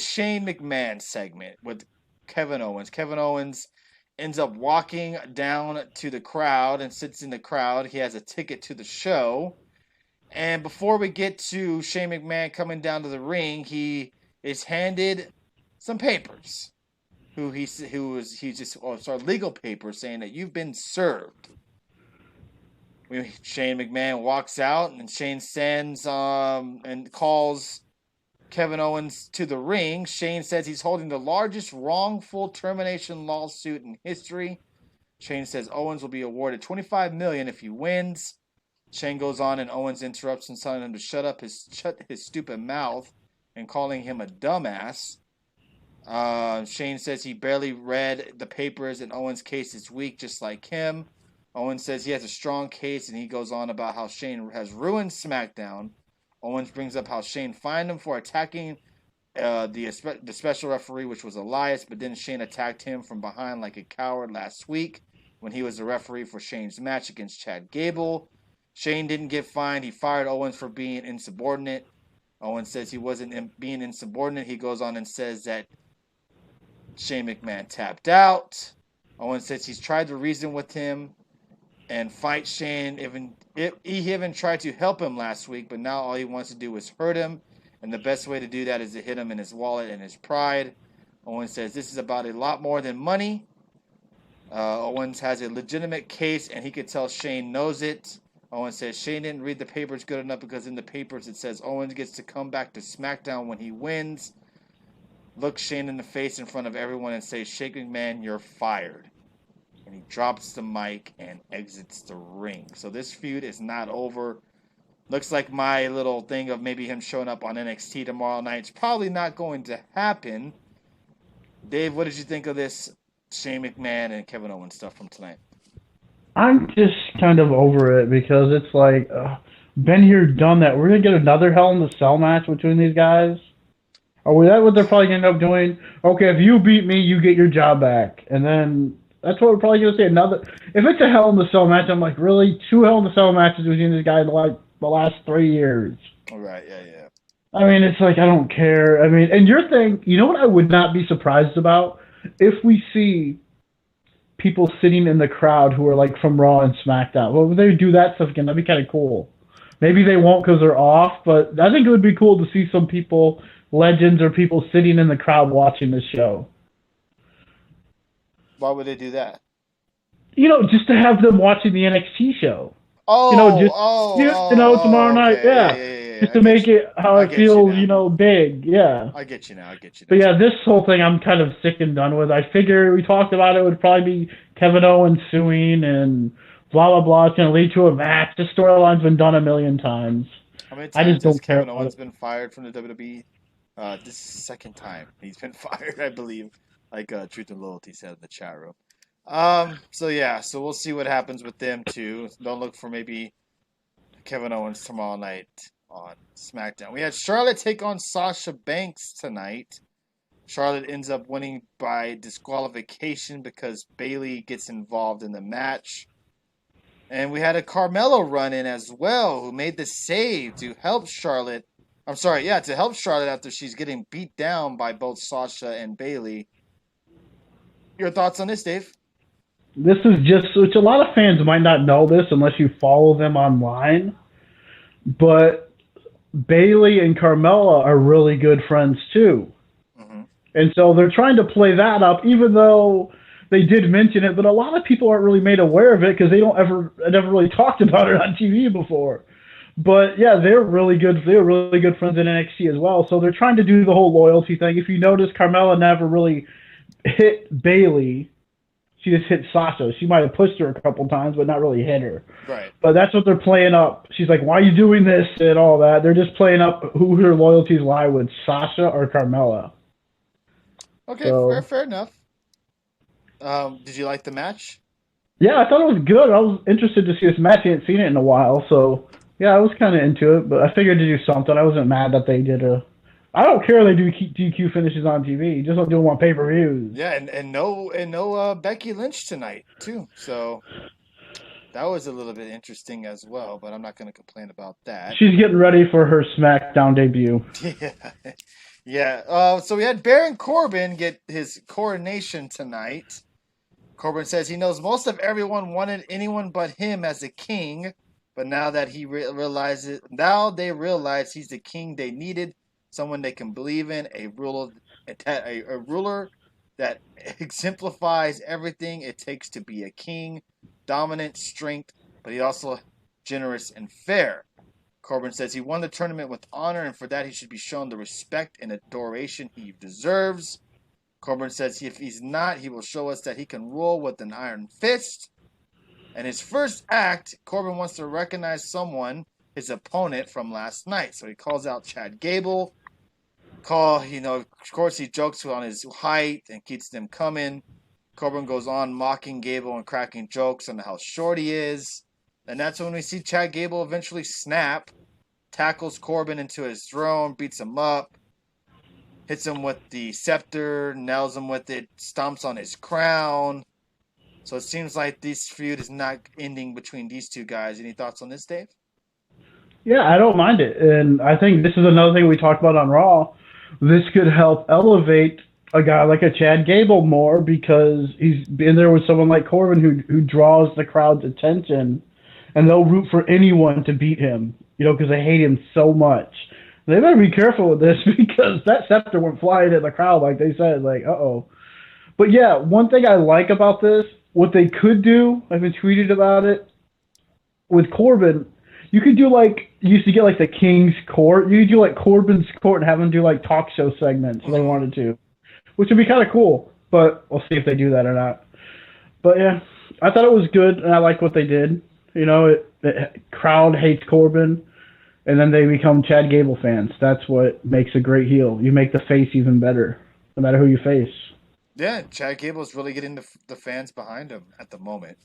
Shane McMahon segment with Kevin Owens. Kevin Owens ends up walking down to the crowd and sits in the crowd. He has a ticket to the show. And before we get to Shane McMahon coming down to the ring, he is handed some papers. He just legal papers saying that you've been served. Shane McMahon walks out and Shane sends and calls Kevin Owens to the ring. Shane says he's holding the largest wrongful termination lawsuit in history. Shane says Owens will be awarded $25 million if he wins. Shane goes on and Owens interrupts and telling him to shut his stupid mouth and calling him a dumbass. Shane says he barely read the papers and Owens' case is weak just like him. Owens says he has a strong case and he goes on about how Shane has ruined SmackDown. Owens brings up how Shane fined him for attacking the special referee, which was Elias, but then Shane attacked him from behind like a coward last week when he was the referee for Shane's match against Chad Gable. Shane didn't get fined. He fired Owens for being insubordinate. Owens says he wasn't being insubordinate. He goes on and says that Shane McMahon tapped out. Owens says he's tried to reason with him and fight Shane. He even tried to help him last week, but now all he wants to do is hurt him. And the best way to do that is to hit him in his wallet and his pride. Owens says this is about a lot more than money. Owens has a legitimate case, and he could tell Shane knows it. Owens says Shane didn't read the papers good enough because in the papers it says Owens gets to come back to SmackDown when he wins. Look Shane in the face in front of everyone and say, Shane McMahon, you're fired. And he drops the mic and exits the ring. So this feud is not over. Looks like my little thing of maybe him showing up on NXT tomorrow night is probably not going to happen. Dave, what did you think of this Shane McMahon and Kevin Owens stuff from tonight? I'm just kind of over it because it's like, been here, done that. We're going to get another Hell in the Cell match between these guys. Or is that what they're probably going to end up doing? Okay, if you beat me, you get your job back. And then that's what we're probably going to say. If it's a Hell in the Cell match, I'm like, really? 2 Hell in the Cell matches between these guys like the last 3 years. All right, yeah. I mean, it's like, I don't care. I mean, and your thing, you know what I would not be surprised about? If we see people sitting in the crowd who are like from Raw and SmackDown. Well, if they do that stuff again, that'd be kind of cool. Maybe they won't because they're off, but I think it would be cool to see some people, legends or people sitting in the crowd watching this show. Why would they do that? Just to have them watching the NXT show. Oh, tomorrow night, yeah. Just to make it how it feels, big, yeah. I get you now. But yeah, this whole thing I'm kind of sick and done with. I figure we talked about it would probably be Kevin Owens suing and blah, blah, blah. It's going to lead to a match. This storyline's been done a million times. How many I times just don't has care. Kevin Owens been fired from the WWE? This is the second time he's been fired, I believe. Like Truth and Loyalty said in the chat room. So we'll see what happens with them too. Don't look for maybe Kevin Owens tomorrow night on SmackDown. We had Charlotte take on Sasha Banks tonight. Charlotte ends up winning by disqualification because Bayley gets involved in the match. And we had a Carmelo run in as well, who made the save to help Charlotte. To help Charlotte after she's getting beat down by both Sasha and Bayley. Your thoughts on this, Dave? This is which a lot of fans might not know this unless you follow them online, but Bayley and Carmella are really good friends too. Mm-hmm. And so they're trying to play that up, even though they did mention it, but a lot of people aren't really made aware of it because they never really talked about it on TV before. But yeah, they're really good. They're really good friends in NXT as well. So they're trying to do the whole loyalty thing. If you notice, Carmella never really hit Bayley. She just hit Sasha. She might have pushed her a couple times, but not really hit her. Right. But that's what they're playing up. She's like, why are you doing this and all that? They're just playing up who her loyalties lie with, Sasha or Carmella. Okay, so, fair enough. Did you like the match? Yeah, I thought it was good. I was interested to see this match. I hadn't seen it in a while, so yeah, I was kind of into it. But I figured to do something. I wasn't mad that they did I don't care if they do DQ finishes on TV. Just don't do them on pay-per-views. Yeah, and no Becky Lynch tonight too. So that was a little bit interesting as well. But I'm not going to complain about that. She's getting ready for her SmackDown debut. Yeah. So we had Baron Corbin get his coronation tonight. Corbin says he knows most of everyone wanted anyone but him as a king, but now that now they realize he's the king they needed, someone they can believe in, a ruler that exemplifies everything it takes to be a king, dominant, strength, but he also generous and fair. Corbin says he won the tournament with honor, and for that he should be shown the respect and adoration he deserves. Corbin says if he's not, he will show us that he can rule with an iron fist. And his first act, Corbin wants to recognize someone, his opponent from last night. So he calls out Chad Gable. Of course, he jokes on his height and keeps them coming. Corbin goes on mocking Gable and cracking jokes on how short he is. And that's when we see Chad Gable eventually snap, tackles Corbin into his throne, beats him up, hits him with the scepter, nails him with it, stomps on his crown. So it seems like this feud is not ending between these two guys. Any thoughts on this, Dave? Yeah, I don't mind it. And I think this is another thing we talked about on Raw. This could help elevate a guy like a Chad Gable more because he's been there with someone like Corbin who draws the crowd's attention, and they'll root for anyone to beat him, because they hate him so much. They better be careful with this because that scepter went flying in the crowd, like they said, like, uh-oh. But yeah, one thing I like about this, what they could do, I've been tweeted about it, with Corbin, you could do you used to get the King's Court. You could do Corbin's Court and have him do talk show segments if they wanted to, which would be kind of cool. But we'll see if they do that or not. But yeah, I thought it was good and I like what they did. Crowd hates Corbin, and then they become Chad Gable fans. That's what makes a great heel. You make the face even better, no matter who you face. Yeah, Chad Gable's really getting the fans behind him at the moment.